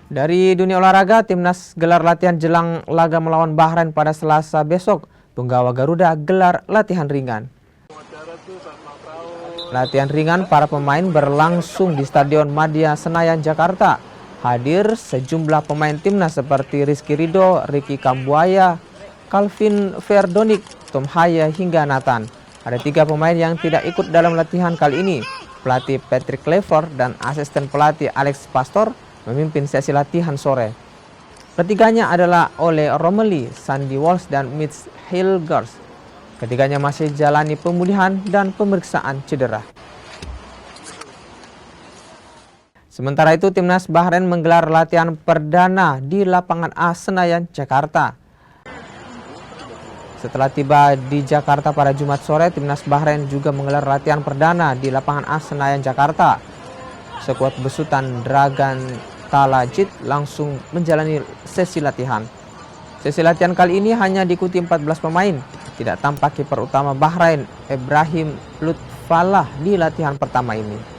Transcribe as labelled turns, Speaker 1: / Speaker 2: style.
Speaker 1: Dari dunia olahraga, Timnas gelar latihan jelang laga melawan Bahrain pada Selasa besok. Punggawa Garuda gelar latihan ringan. Latihan ringan para pemain berlangsung di Stadion Madia Senayan, Jakarta. Hadir sejumlah pemain Timnas seperti Rizky Ridho, Ricky Kambuaya, Calvin Verdonik, Tom Haya, hingga Nathan. Ada 3 pemain yang tidak ikut dalam latihan kali ini. Pelatih Patrick Kluivert dan asisten pelatih Alex Pastor memimpin sesi latihan sore. Ketiganya adalah Ole Romeli, Sandy Walsh, dan Mitch Hilgers. Ketiganya masih jalani pemulihan dan pemeriksaan cedera. Sementara itu, Timnas Bahrain menggelar latihan perdana di lapangan A Senayan, Jakarta. Setelah tiba di Jakarta pada Jumat sore, Timnas Bahrain juga menggelar latihan perdana di lapangan A Senayan, Jakarta. Skuad besutan Dragan Talajid langsung menjalani sesi latihan. Sesi latihan kali ini hanya diikuti 14 pemain. Tidak tampak kiper utama Bahrain, Ibrahim Lutfallah, di latihan pertama ini.